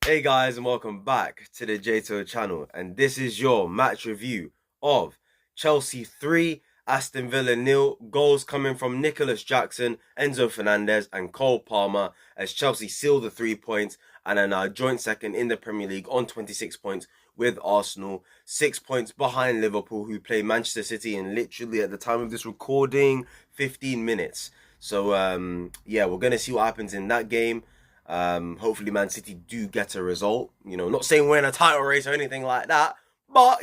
Hey guys, and welcome back to the JTO channel, and this is your match review of Chelsea 3, Aston Villa nil. Goals coming from Nicholas Jackson, Enzo Fernandez and Cole Palmer as Chelsea seal the 3 points and are now joint second in the Premier League on 26 points with Arsenal, 6 points behind Liverpool, who play Manchester City in literally, at the time of this recording, 15 minutes. So yeah, we're going to see what happens in that game. Hopefully Man City do get a result. Not saying we're in a title race or anything like that, but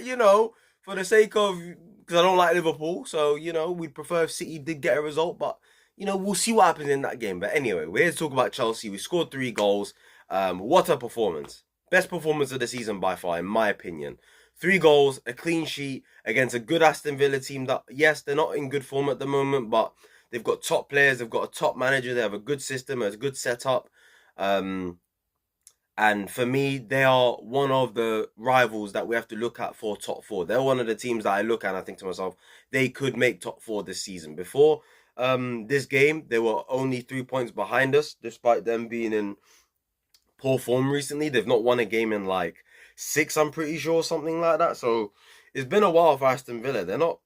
for the sake of, because I don't like Liverpool, so we'd prefer if City did get a result. But we'll see what happens in that game. But anyway, we're here to talk about Chelsea. We scored 3 goals. What a performance! Best performance of the season by far, in my opinion. 3 goals, a clean sheet against a good Aston Villa team that, yes, they're not in good form at the moment, but they've got top players, they've got a top manager, they have a good system, a good setup. Um, and for me, they are one of the rivals that we have to look at for top four. They're one of the teams that I look at and I think to myself, they could make top four this season. Before this game, they were only 3 points behind us, despite them being in poor form recently. They've not won a game in like 6, I'm pretty sure, something like that. So it's been a while for Aston Villa. They're not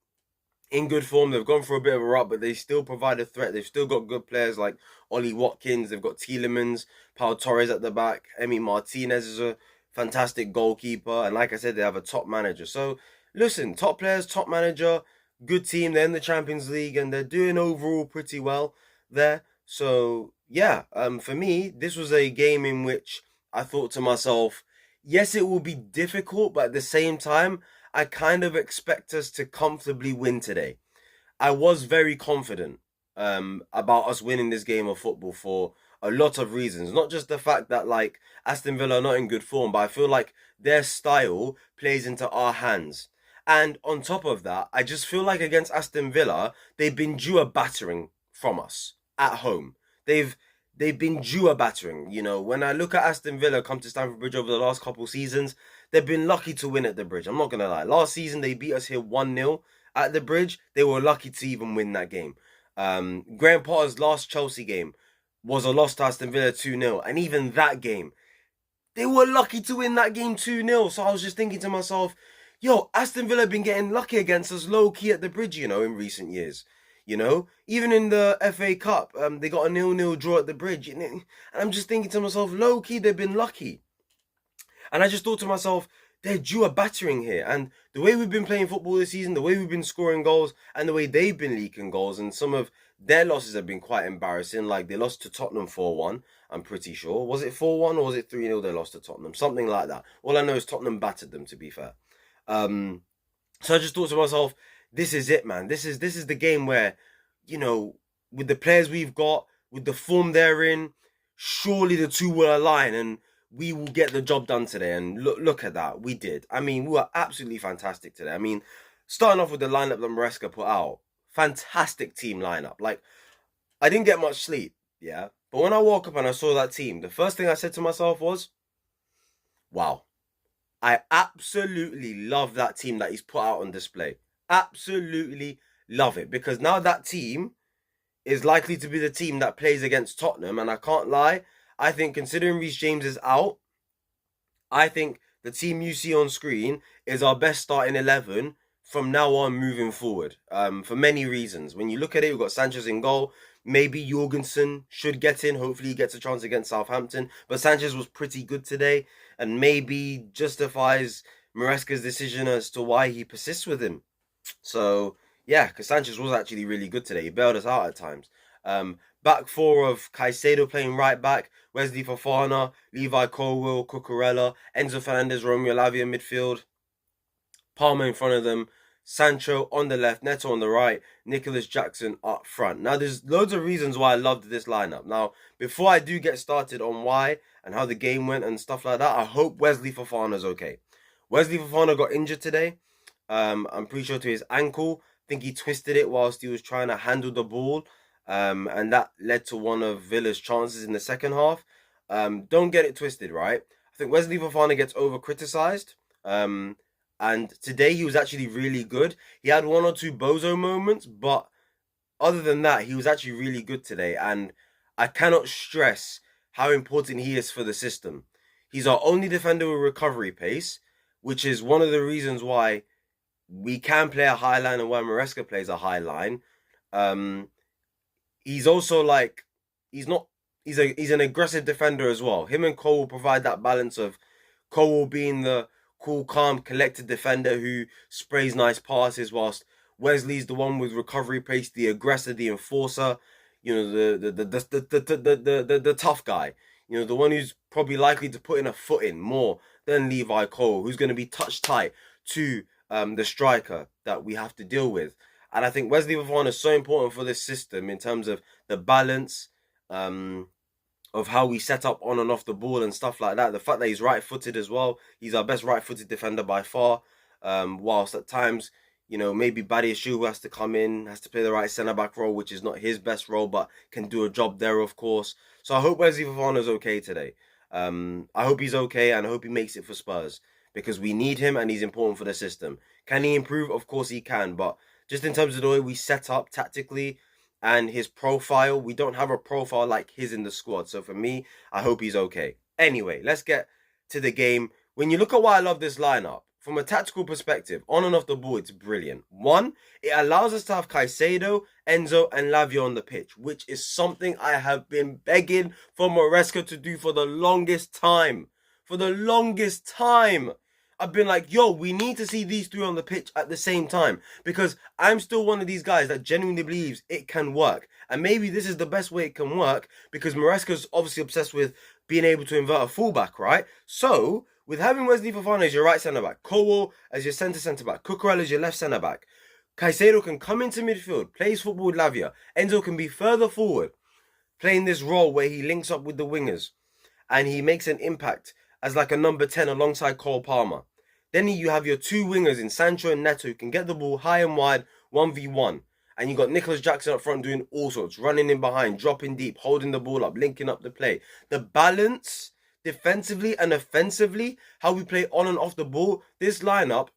in good form. They've gone for a bit of a rut, but they still provide a threat. They've still got good players like Ollie Watkins. They've got Tielemans, Pau Torres at the back. Emi Martinez is a fantastic goalkeeper. And like I said, they have a top manager. So listen, top players, top manager, good team. They're in the Champions League and they're doing overall pretty well there. So yeah, for me, this was a game in which I thought to myself, yes, it will be difficult, but at the same time, I kind of expect us to comfortably win today. I was very confident about us winning this game of football for a lot of reasons. Not just the fact that like Aston Villa are not in good form, but I feel like their style plays into our hands. And on top of that, I just feel like against Aston Villa, they've been due a battering from us at home. They've they've been due a battering. When I look at Aston Villa come to Stamford Bridge over the last couple seasons, they've been lucky to win at the Bridge. I'm not gonna lie. Last season they beat us here 1-0 at the Bridge. They were lucky to even win that game. Graham Potter's last Chelsea game was a loss to Aston Villa 2-0, and even that game, they were lucky to win that game 2-0. So I was just thinking to myself, yo, Aston Villa have been getting lucky against us low key at the Bridge, in recent years. Even in the FA Cup, they got a 0-0 draw at the Bridge. And I'm just thinking to myself, low key, they've been lucky. And I just thought to myself, they're due a battering here. And the way we've been playing football this season, the way we've been scoring goals, and the way they've been leaking goals, and some of their losses have been quite embarrassing. Like they lost to Tottenham 4-1, I'm pretty sure. Was it 4-1 or was it 3-0 they lost to Tottenham? Something like that. All I know is Tottenham battered them, to be fair. So I just thought to myself, this is it, man. This is the game where, with the players we've got, with the form they're in, surely the two will align and we will get the job done today. And look at that. We did. I mean, we were absolutely fantastic today. I mean, starting off with the lineup that Maresca put out, fantastic team lineup. Like, I didn't get much sleep, yeah. But when I woke up and I saw that team, the first thing I said to myself was, wow, I absolutely love that team that he's put out on display. Absolutely love it. Because now that team is likely to be the team that plays against Tottenham. And I can't lie, I think considering Reece James is out, I think the team you see on screen is our best starting 11 from now on moving forward, for many reasons. When you look at it, we've got Sanchez in goal. Maybe Jorgensen should get in. Hopefully he gets a chance against Southampton. But Sanchez was pretty good today and maybe justifies Maresca's decision as to why he persists with him. So, yeah, because Sanchez was actually really good today. He bailed us out at times. Back four of Caicedo playing right back, Wesley Fofana, Levi Colwill, Cucurella, Enzo Fernandez, Romeo Lavia midfield, Palmer in front of them, Sancho on the left, Neto on the right, Nicholas Jackson up front. Now, there's loads of reasons why I loved this lineup. Now, before I do get started on why and how the game went and stuff like that, I hope Wesley Fofana's okay. Wesley Fofana got injured today. I'm pretty sure to his ankle. I think he twisted it whilst he was trying to handle the ball. And that led to one of Villa's chances in the second half. Don't get it twisted, right? I think Wesley Fofana gets over-criticised. And today he was actually really good. He had one or two bozo moments, but other than that, he was actually really good today. And I cannot stress how important he is for the system. He's our only defender with recovery pace, which is one of the reasons why we can play a high line and why Maresca plays a high line. Um, he's also like he's an aggressive defender as well. Him and Cole will provide that balance of Cole being the cool, calm, collected defender who sprays nice passes, whilst Wesley's the one with recovery pace, the aggressor, the enforcer. You know, the tough guy. You know, the one who's probably likely to put in a foot in more than Levi Cole, who's going to be touch tight to the striker that we have to deal with. And I think Wesley Fofana is so important for this system in terms of the balance of how we set up on and off the ball and stuff like that. The fact that he's right-footed as well. He's our best right-footed defender by far. Whilst at times, you know, maybe Badiashile who has to come in, has to play the right centre-back role, which is not his best role, but can do a job there, of course. So I hope Wesley Fofana is okay today. I hope he's okay, and I hope he makes it for Spurs, because we need him and he's important for the system. Can he improve? Of course he can, but just in terms of the way we set up tactically and his profile, we don't have a profile like his in the squad. So for me, I hope he's okay. Anyway, let's get to the game. When you look at why I love this lineup, from a tactical perspective, on and off the ball, it's brilliant. One, it allows us to have Caicedo, Enzo, and Lavia on the pitch, which is something I have been begging for Maresca to do for the longest time. For the longest time. I've been like, yo, we need to see these three on the pitch at the same time, because I'm still one of these guys that genuinely believes it can work. And maybe this is the best way it can work, because Maresca's obviously obsessed with being able to invert a fullback, right? So, with having Wesley Fofana as your right centre-back, Cole as your centre-back, Cucurella as your left centre-back, Caicedo can come into midfield, plays football with Lavia, Enzo can be further forward, playing this role where he links up with the wingers, and he makes an impact as like a number 10 alongside Cole Palmer. Then you have your two wingers in Sancho and Neto who can get the ball high and wide, 1v1. And you got Nicholas Jackson up front doing all sorts, running in behind, dropping deep, holding the ball up, linking up the play. The balance, defensively and offensively, how we play on and off the ball, this lineup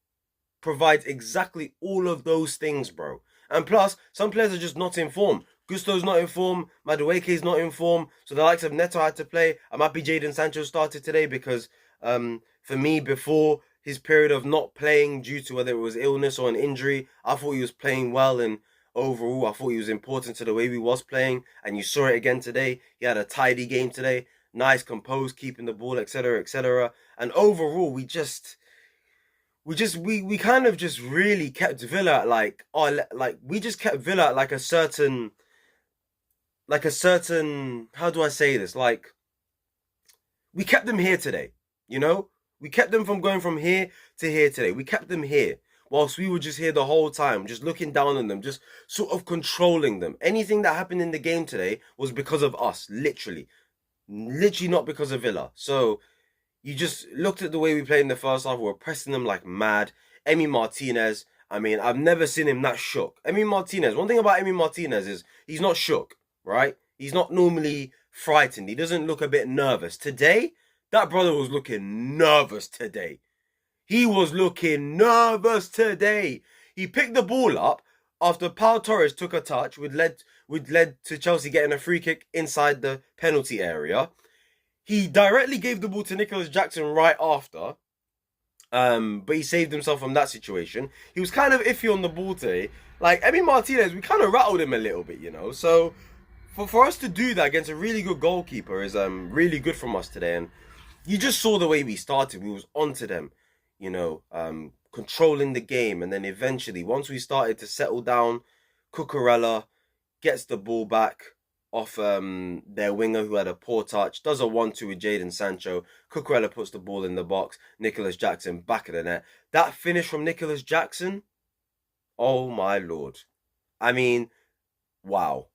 provides exactly all of those things, bro. And plus, some players are just not in form. Gusto's not in form, Madueke's not in form, so the likes of Neto had to play. I'm happy Jadon Sancho started today because for me, before his period of not playing due to whether it was illness or an injury, I thought he was playing well, and overall I thought he was important to the way we was playing, and you saw it again today. He had a tidy game today, nice, composed, keeping the ball, etc, etc. And overall we kind of just really kept Villa at like a certain how do I say this, like we kept them here today, you know. We kept them from going from here to here today. We kept them here whilst we were just here the whole time, just looking down on them, just sort of controlling them. Anything that happened in the game today was because of us, literally. Literally not because of Villa. So you just looked at the way we played in the first half. We were pressing them like mad. Emi Martinez, I mean, I've never seen him that shook. Emi Martinez, one thing about Emi Martinez is he's not shook, right? He's not normally frightened. He doesn't look a bit nervous. Today, that brother was looking nervous today. He was looking nervous today. He picked the ball up after Pau Torres took a touch, which led to Chelsea getting a free kick inside the penalty area. He directly gave the ball to Nicholas Jackson right after, but he saved himself from that situation. He was kind of iffy on the ball today. Like, Emi Martinez, we kind of rattled him a little bit, you know. So, for us to do that against a really good goalkeeper is really good from us today. And you just saw the way we started. We was onto them, you know, controlling the game. And then eventually, once we started to settle down, Cucurella gets the ball back off their winger who had a poor touch, does a 1-2 with Jadon Sancho. Cucurella puts the ball in the box. Nicholas Jackson back of the net. That finish from Nicholas Jackson, oh my lord. I mean, wow.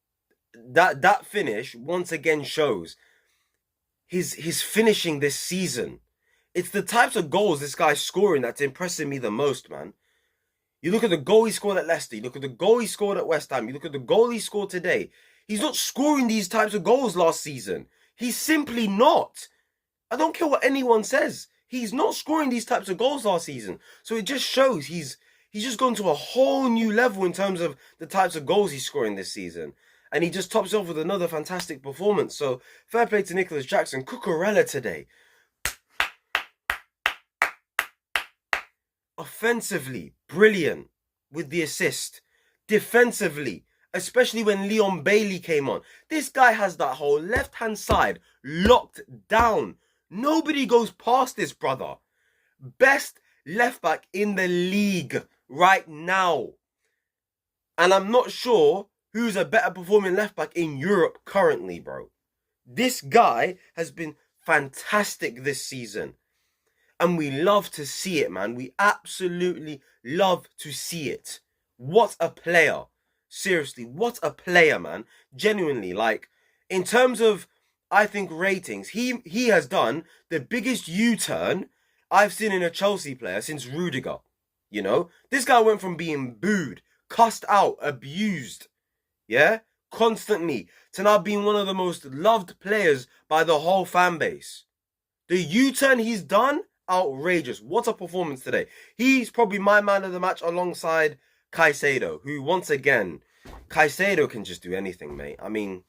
That finish once again shows his finishing this season. It's the types of goals this guy's scoring that's impressing me the most, man. You look at the goal he scored at Leicester, you look at the goal he scored at West Ham, you look at the goal he scored today. He's not scoring these types of goals last season. He's simply not. I don't care what anyone says. He's not scoring these types of goals last season. So it just shows he's just gone to a whole new level in terms of the types of goals he's scoring this season. And he just tops off with another fantastic performance. So fair play to Nicholas Jackson. Cucurella today. Offensively, brilliant with the assist. Defensively, especially when Leon Bailey came on. This guy has that whole left-hand side locked down. Nobody goes past this brother. Best left back in the league right now. And I'm not sure who's a better performing left back in Europe currently, bro. This guy has been fantastic this season. And we love to see it, man. We absolutely love to see it. What a player. Seriously, what a player, man. Genuinely, like, in terms of, I think, ratings, he has done the biggest U-turn I've seen in a Chelsea player since Rudiger. You know? This guy went from being booed, cussed out, abused, yeah? Constantly, to now being one of the most loved players by the whole fan base. The U-turn he's done, outrageous. What a performance today. He's probably my man of the match alongside Caicedo, who once again, Caicedo can just do anything, mate. I mean,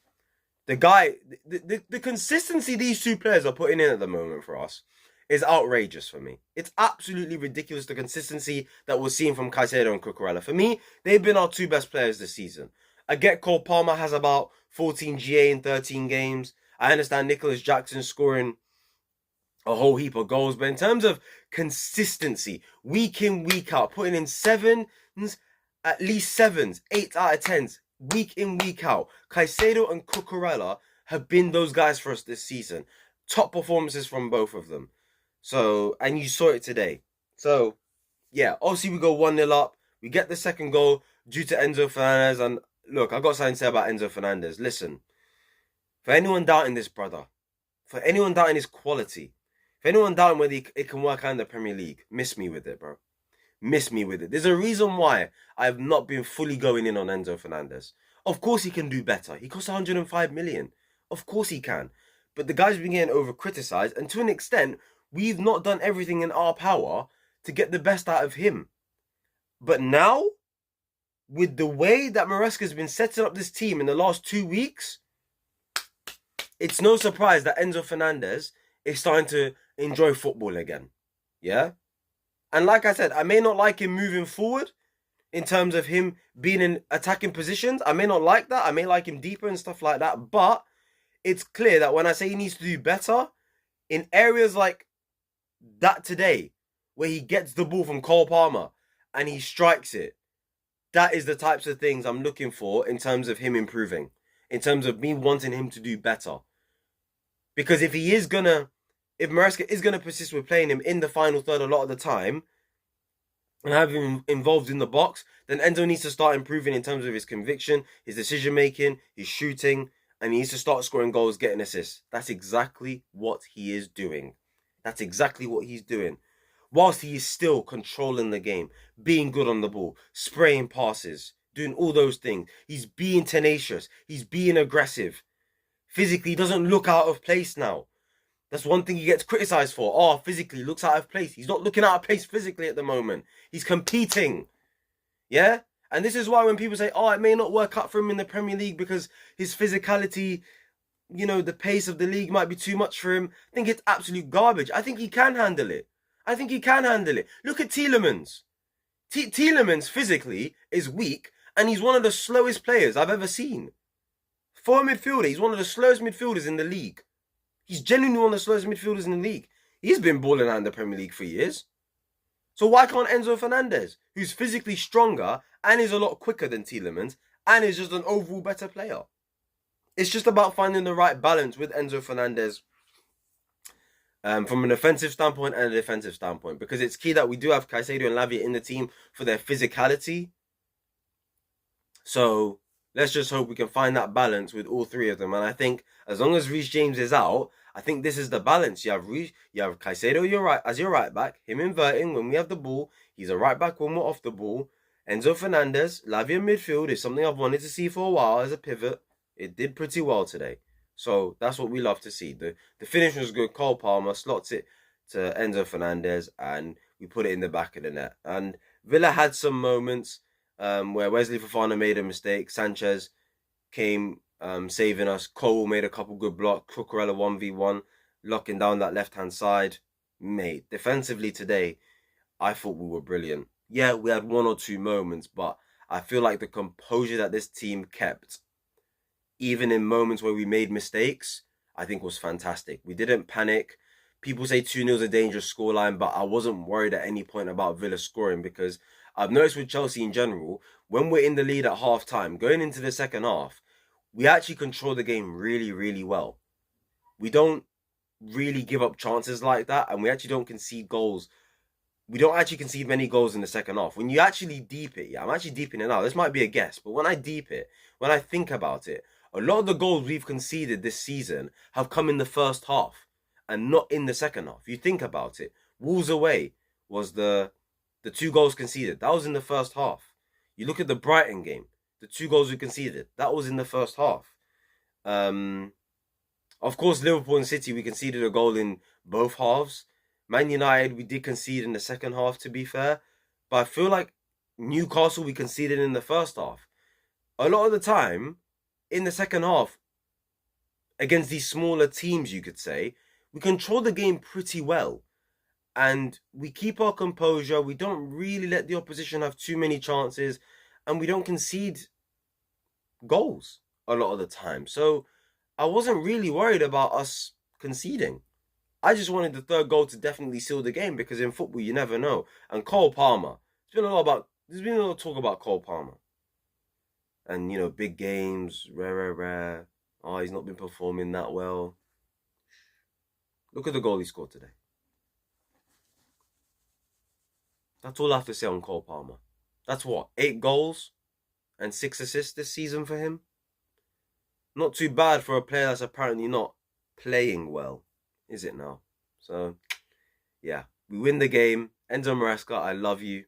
the guy, the consistency these two players are putting in at the moment for us is outrageous for me. It's absolutely ridiculous, the consistency that we're seeing from Caicedo and Cucurella. For me, they've been our two best players this season. I get Cole Palmer has about 14 GA in 13 games. I understand Nicholas Jackson scoring a whole heap of goals, but in terms of consistency, week in, week out, putting in sevens, at least sevens, 8 out of 10s, week in, week out, Caicedo and Cucurella have been those guys for us this season. Top performances from both of them. So, and you saw it today. So, yeah, obviously we go 1-0 up. We get the second goal due to Enzo Fernandez. And look, I've got something to say about Enzo Fernandez. Listen, for anyone doubting this brother, for anyone doubting his quality, for anyone doubting whether it can work out in the Premier League, miss me with it, bro. Miss me with it. There's a reason why I have not been fully going in on Enzo Fernandez. Of course he can do better. He costs 105 million. Of course he can. But the guy's been getting over-criticised, and to an extent, we've not done everything in our power to get the best out of him. But now, with the way that Maresca's been setting up this team in the last 2 weeks, it's no surprise that Enzo Fernandez is starting to enjoy football again. Yeah? And like I said, I may not like him moving forward in terms of him being in attacking positions. I may not like that. I may like him deeper and stuff like that. But it's clear that when I say he needs to do better, in areas like that today, where he gets the ball from Cole Palmer and he strikes it, that is the types of things I'm looking for in terms of him improving. In terms of me wanting him to do better. Because if Maresca is going to persist with playing him in the final third a lot of the time and have him involved in the box, then Enzo needs to start improving in terms of his conviction, his decision making, his shooting, and he needs to start scoring goals, getting assists. That's exactly what he is doing. That's exactly what he's doing. Whilst he is still controlling the game, being good on the ball, spraying passes, doing all those things. He's being tenacious. He's being aggressive. Physically, he doesn't look out of place now. That's one thing he gets criticised for. Oh, physically, looks out of place. He's not looking out of place physically at the moment. He's competing. Yeah? And this is why when people say, oh, it may not work out for him in the Premier League because his physicality, you know, the pace of the league might be too much for him. I think it's absolute garbage. I think he can handle it. I think he can handle it. Look at Tielemans. Tielemans physically is weak and he's one of the slowest players I've ever seen. For a midfielder, he's one of the slowest midfielders in the league. He's genuinely one of the slowest midfielders in the league. He's been balling out in the Premier League for years. So why can't Enzo Fernandez, who's physically stronger and is a lot quicker than Tielemans and is just an overall better player? It's just about finding the right balance with Enzo Fernandez from an offensive standpoint and a defensive standpoint, because it's key that we do have Caicedo and Lavia in the team for their physicality. So let's just hope we can find that balance with all three of them. And I think as long as Reece James is out, I think this is the balance. You have Caicedo as your right back, him inverting when we have the ball. He's a right back when we're off the ball. Enzo Fernandez, Lavia midfield is something I've wanted to see for a while as a pivot. It did pretty well today. So that's what we love to see. The finish was good. Cole Palmer slots it to Enzo Fernandez and we put it in the back of the net. And Villa had some moments where Wesley Fofana made a mistake. Sanchez came saving us. Cole made a couple good blocks. Cucurella 1v1, locking down that left-hand side. Mate, defensively today, I thought we were brilliant. Yeah, we had one or two moments, but I feel like the composure that this team kept, even in moments where we made mistakes, I think was fantastic. We didn't panic. People say 2-0 is a dangerous scoreline, but I wasn't worried at any point about Villa scoring because I've noticed with Chelsea in general, when we're in the lead at half time, going into the second half, we actually control the game really, really well. We don't really give up chances like that, and we actually don't concede goals. We don't actually concede many goals in the second half. When you actually deep it, yeah, I'm actually deeping it now. This might be a guess, but when I deep it, when I think about it, a lot of the goals we've conceded this season have come in the first half and not in the second half. You think about it. Wolves away was the 2 goals conceded. That was in the first half. You look at the Brighton game, the 2 goals we conceded. That was in the first half. Of course, Liverpool and City, we conceded a goal in both halves. Man United, we did concede in the second half, to be fair. But I feel like Newcastle, we conceded in the first half. A lot of the time, in the second half, against these smaller teams, you could say, we control the game pretty well. And we keep our composure. We don't really let the opposition have too many chances. And we don't concede goals a lot of the time. So I wasn't really worried about us conceding. I just wanted the 3rd goal to definitely seal the game because in football you never know. And Cole Palmer, there's been a lot of talk about Cole Palmer. And big games, rare. Oh, he's not been performing that well. Look at the goal he scored today. That's all I have to say on Cole Palmer. That's what, 8 goals and 6 assists this season for him? Not too bad for a player that's apparently not playing well, is it now? So, yeah, we win the game. Enzo Maresca, I love you.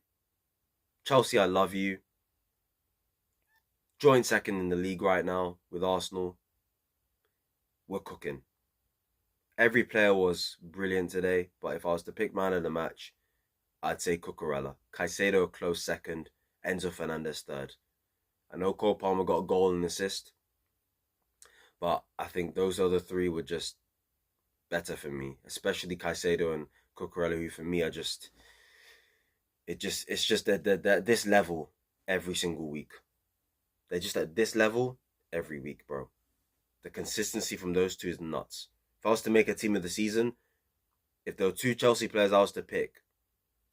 Chelsea, I love you. Joint second in the league right now with Arsenal. We're cooking. Every player was brilliant today, but if I was to pick man of the match, I'd say Cucurella. Caicedo a close second. Enzo Fernandez third. I know Cole Palmer got a goal and assist, but I think those other 3 were just better for me, especially Caicedo and Cucurella, who for me are it's just at this level every single week. They're just at this level every week, bro. The consistency from those 2 is nuts. If I was to make a team of the season, if there were 2 Chelsea players I was to pick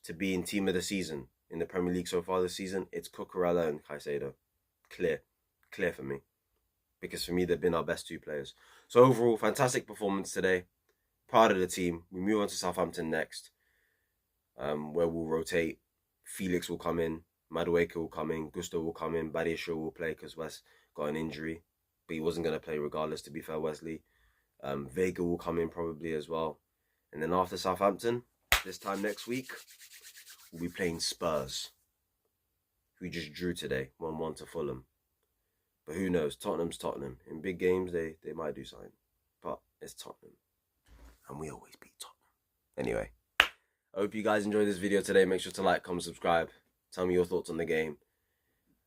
to be in team of the season in the Premier League so far this season, it's Cucurella and Caicedo. Clear for me. Because for me, they've been our best 2 players. So overall, fantastic performance today. Proud of the team. We move on to Southampton next, where we'll rotate. Felix will come in. Madueke will come in. Gusto will come in. Badiashile will play because Wes got an injury. But he wasn't going to play regardless, to be fair, Wesley. Vega will come in probably as well. And then after Southampton, this time next week, we'll be playing Spurs, who just drew today, 1-1 to Fulham. But who knows? Tottenham's Tottenham. In big games, they might do something. But it's Tottenham. And we always beat Tottenham. Anyway, I hope you guys enjoyed this video today. Make sure to like, comment, subscribe. Tell me your thoughts on the game.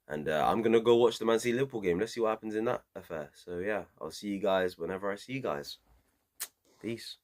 And I'm going to go watch the Man City Liverpool game. Let's see what happens in that affair. So yeah, I'll see you guys whenever I see you guys. Peace.